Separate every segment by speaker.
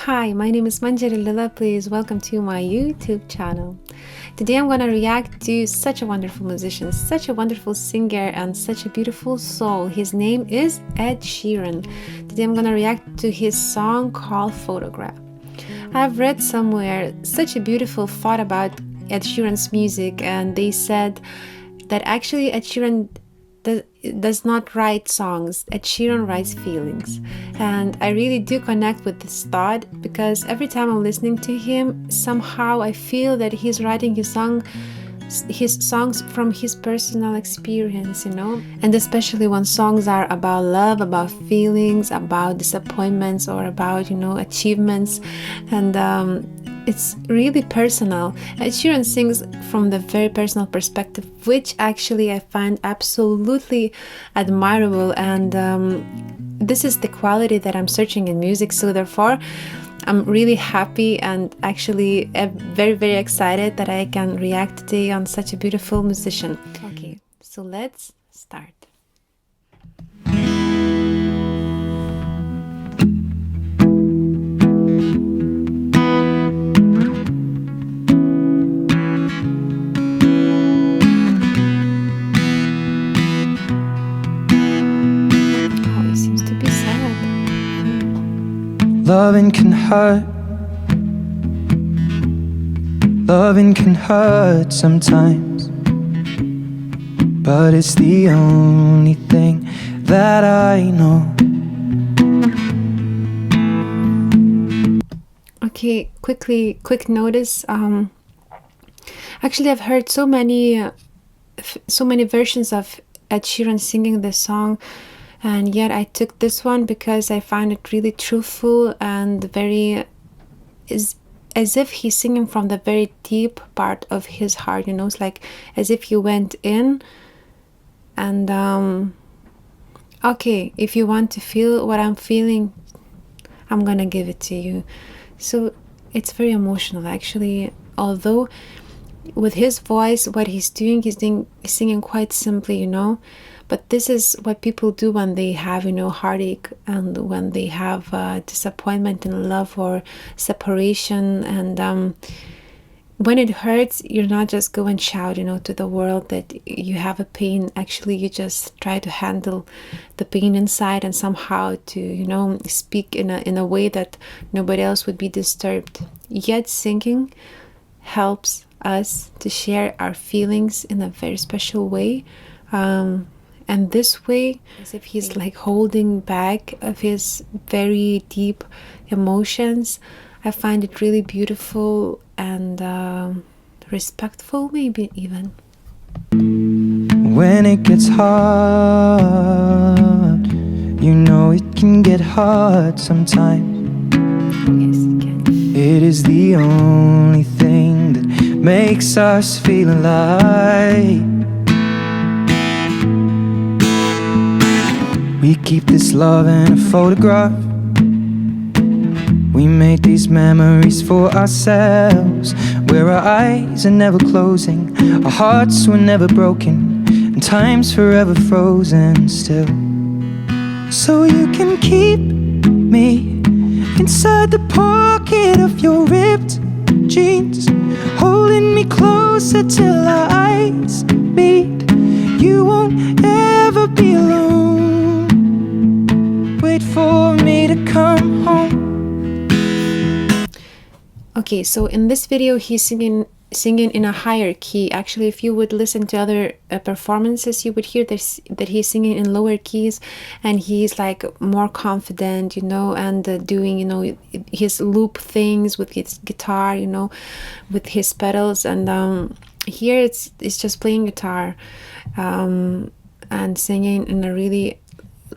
Speaker 1: Hi, my name is Manjari Lila. Please welcome to my YouTube channel. Today I'm gonna react to such a wonderful musician, such a wonderful singer, and such a beautiful soul. His name is Ed Sheeran. Today I'm gonna react to his song called Photograph. I've read somewhere such a beautiful thought about Ed Sheeran's music, and they said that actually Ed Sheeran does not write songs. Ed Sheeran writes feelings, and I really do connect with this thought because every time I'm listening to him, somehow I feel that he's writing his songs from his personal experience, and especially when songs are about love, about feelings, about disappointments, or about achievements, and it's really personal. Ed Sheeran sings from the very personal perspective, which actually I find absolutely admirable, and this is the quality that I'm searching in music. So therefore I'm really happy and actually very, very excited that I can react today on such a beautiful musician. Okay, so let's start.
Speaker 2: Loving can hurt. Loving can hurt sometimes, but it's the only thing that I know.
Speaker 1: Okay, quick notice. Actually, I've heard so many versions of Ed Sheeran singing this song, and yet I took this one because I find it really truthful and is as if he's singing from the very deep part of his heart. It's like as if you went in and okay, if you want to feel what I'm feeling, I'm gonna give it to you. So it's very emotional actually, although with his voice, what he's singing quite simply, but this is what people do when they have heartache, and when they have disappointment in love or separation, and when it hurts, you're not just go and shout to the world that you have a pain. Actually, you just try to handle the pain inside and somehow to speak in a way that nobody else would be disturbed. Yet singing helps us to share our feelings in a very special way, and this way, as if he's like holding back of his very deep emotions. I find it really beautiful and respectful, maybe even.
Speaker 2: When it gets hard, it can get hard sometimes.
Speaker 1: Yes, it can.
Speaker 2: It is the only thing that makes us feel alive. We keep this love in a photograph. We made these memories for ourselves, where our eyes are never closing, our hearts were never broken, and time's forever frozen still. So you can keep me inside the pocket of your ripped jeans, holding me closer till our eyes meet. You won't ever be alone. Wait for me to come home.
Speaker 1: Okay, so in this video he's singing in a higher key. Actually, if you would listen to other performances, you would hear this, that he's singing in lower keys, and he's like more confident, and doing his loop things with his guitar, with his pedals, and here it's just playing guitar and singing in a really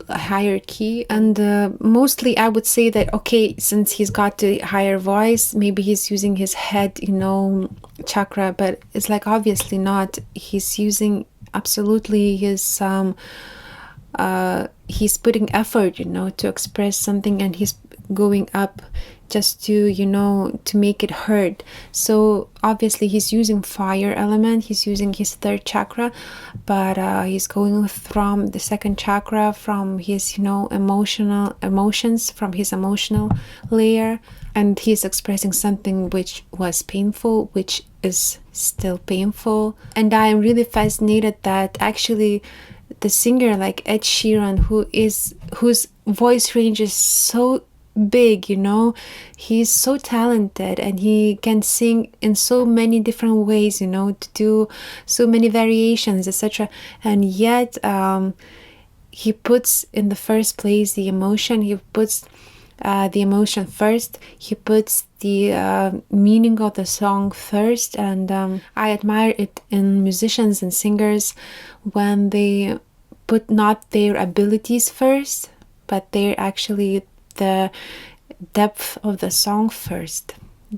Speaker 1: higher key. And mostly I would say that, okay, since he's got the higher voice, maybe he's using his head chakra, but it's like obviously not. He's using absolutely his he's putting effort to express something, and he's going up just to, you know, to make it hurt. So obviously he's using fire element, he's using his third chakra, but he's going from the second chakra, from his, you know, emotions, from his emotional layer, and he's expressing something which was painful, which is still painful. And I am really fascinated that actually the singer like Ed Sheeran, whose voice range is so big, you know, he's so talented and he can sing in so many different ways, you know, to do so many variations, etc. And yet he puts in the first place the emotion, he puts the emotion first, he puts the meaning of the song first. And I admire it in musicians and singers when they put not their abilities first, but they're actually the depth of the song first.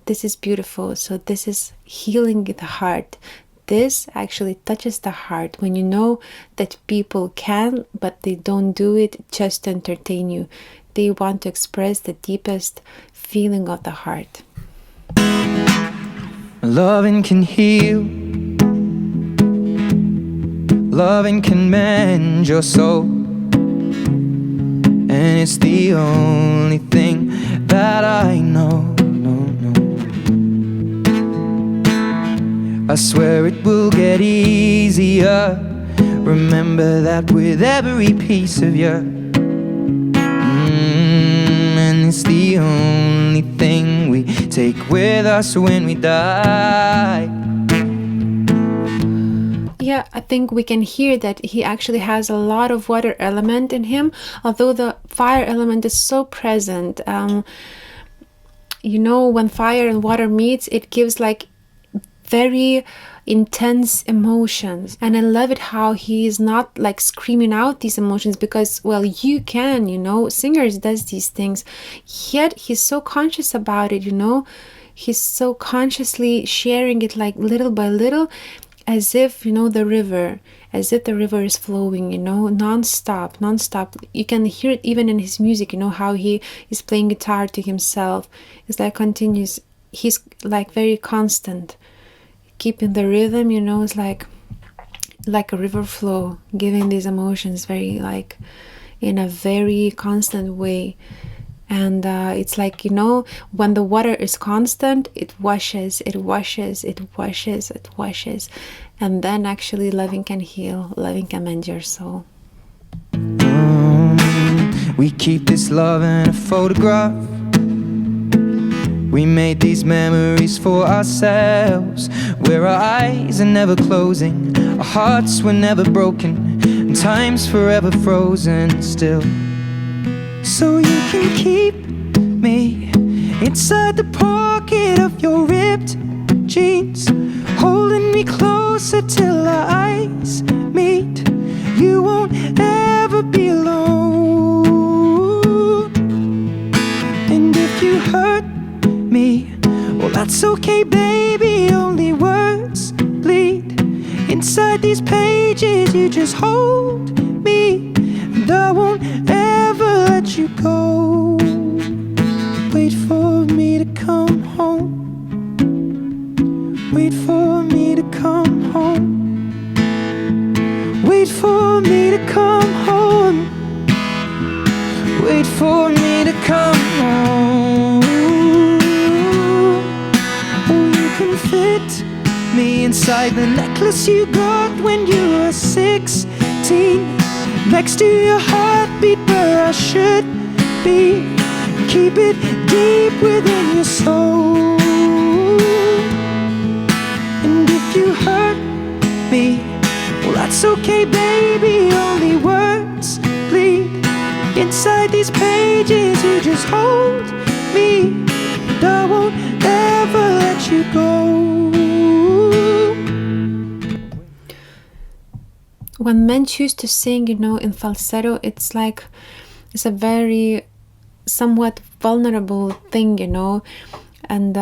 Speaker 1: This is beautiful. So this is healing the heart. This actually touches the heart when you know that people can, but they don't do it just to entertain you. They want to express the deepest feeling of the heart.
Speaker 2: Loving can heal, loving can mend your soul, and it's the only thing that I know. I swear it will get easier. Remember that with every piece of you. And it's the only thing we take with us when we die.
Speaker 1: Yeah, I think we can hear that he actually has a lot of water element in him, although the fire element is so present. You know, when fire and water meets, it gives like very intense emotions. And I love it how he is not like screaming out these emotions, because, well, you can, you know, singers does these things, yet he's so conscious about it, you know, he's so consciously sharing it like little by little, as if, you know, the river is flowing, you know, non-stop. You can hear it even in his music, you know, how he is playing guitar to himself. It's like continuous, he's like very constant, keeping the rhythm, you know. It's like a river flow, giving these emotions very like in a very constant way. And it's like, you know, when the water is constant, it washes, and then actually loving can heal, loving can mend your soul.
Speaker 2: We keep this love in a photograph. We made these memories for ourselves, where our eyes are never closing, our hearts were never broken, and time's forever frozen still. So you can keep me inside the pocket of your ripped jeans, holding me closer till our eyes meet. You won't ever be alone. And if you hurt me, well, that's okay, baby. Only words bleed inside these pages. You just hold me, and I won't ever let you go. Wait for me to come home. Wait for me to come home. Wait for me to come home. Wait for me to come home. Fit me inside the necklace you got when you were 16, next to your heartbeat where I should be. Keep it deep within your soul. And if you hurt me, well, that's okay, baby. Only words bleed inside these pages. You just hold me, and I won't ever let you go.
Speaker 1: When men choose to sing, you know, in falsetto, it's like, it's a very somewhat vulnerable thing, you know, and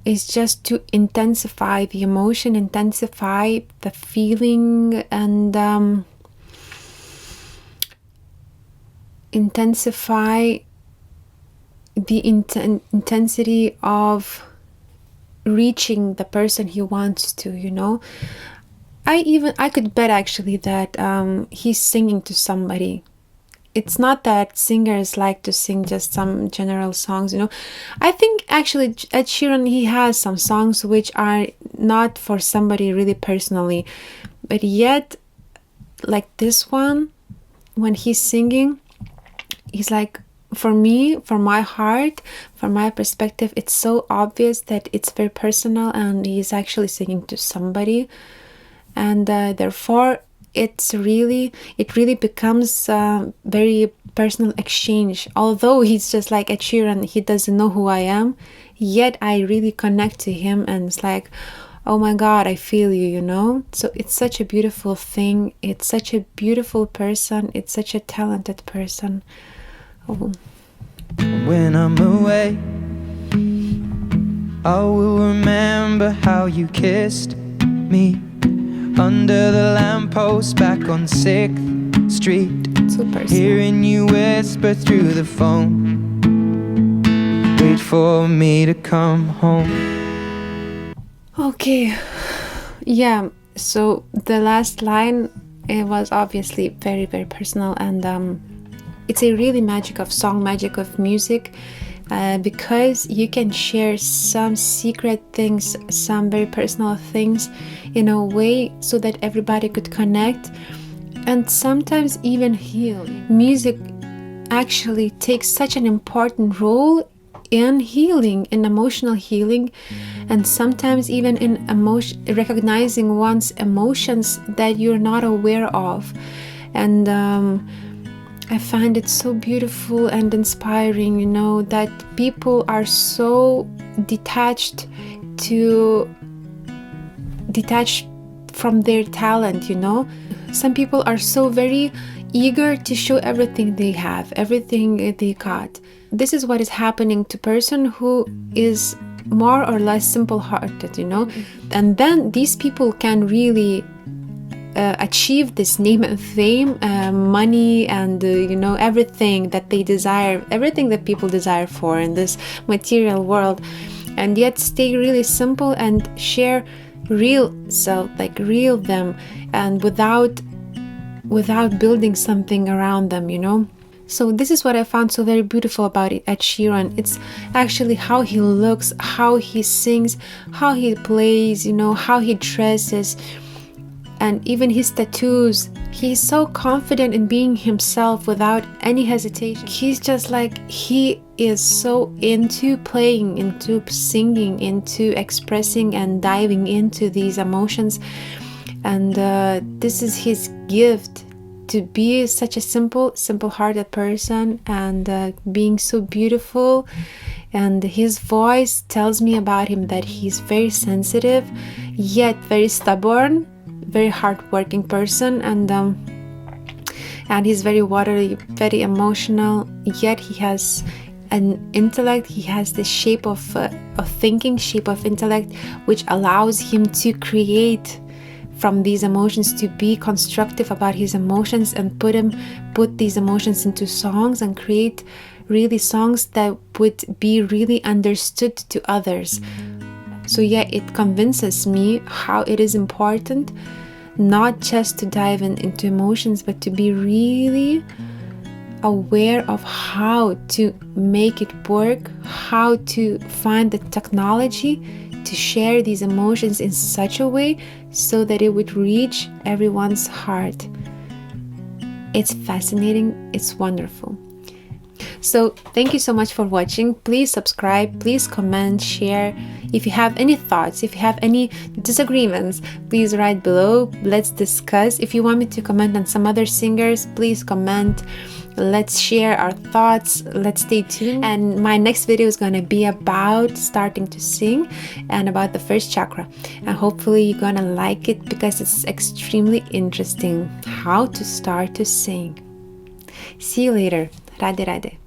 Speaker 1: it's just to intensify the emotion, intensify the feeling, and intensify the intensity of reaching the person he wants to, you know. I could bet actually that he's singing to somebody. It's not that singers like to sing just some general songs, you know. I think actually Ed Sheeran, he has some songs which are not for somebody really personally, but yet like this one, when he's singing, he's like, for me, for my heart, from my perspective, it's so obvious that it's very personal and he's actually singing to somebody, and therefore it really becomes a very personal exchange. Although he's just like Ed Sheeran, he doesn't know who I am, yet I really connect to him, and it's like, oh my God, I feel you, you know. So it's such a beautiful thing. It's such a beautiful person. It's such a talented person. Oh.
Speaker 2: When I'm away, I will remember how you kissed me under the lamppost back on 6th Street. Hearing you whisper through the phone, wait for me to come home.
Speaker 1: Okay, yeah, so the last line, it was obviously very, very personal, and it's a really magic of music, because you can share some secret things, some very personal things in a way so that everybody could connect and sometimes even heal. Music actually takes such an important role in healing, in emotional healing, and sometimes even in recognizing one's emotions that you're not aware of. And I find it so beautiful and inspiring, you know, that people are so detached from their talent, you know. Some people are so very eager to show everything they have, everything they got. This is what is happening to person who is more or less simple-hearted, you know. And then these people can really achieve this name and fame, money, and you know, everything that they desire, everything that people desire for in this material world, and yet stay really simple and share real self, like real them, and without building something around them, you know. So this is what I found so very beautiful about it, Ed Sheeran. It's actually how he looks, how he sings, how he plays, you know, how he dresses, and even his tattoos. He's so confident in being himself without any hesitation. He's just like, he is so into playing, into singing, into expressing and diving into these emotions. And this is his gift, to be such a simple-hearted person, and being so beautiful. And his voice tells me about him that he's very sensitive, yet very stubborn, very hardworking person, and he's very watery, very emotional, yet he has an intellect. He has this shape of thinking, shape of intellect, which allows him to create from these emotions, to be constructive about his emotions, and put these emotions into songs and create really songs that would be really understood to others. So yeah, it convinces me how it is important not just to dive into emotions, but to be really aware of how to make it work, how to find the technology to share these emotions in such a way so that it would reach everyone's heart. It's fascinating, it's wonderful. So thank you so much for watching. Please subscribe, please comment, share. If you have any thoughts, if you have any disagreements, please write below. Let's discuss. If you want me to comment on some other singers, please comment. Let's share our thoughts. Let's stay tuned. And my next video is going to be about starting to sing and about the first chakra. And hopefully you're going to like it, because it's extremely interesting how to start to sing. See you later. Radhe Radhe.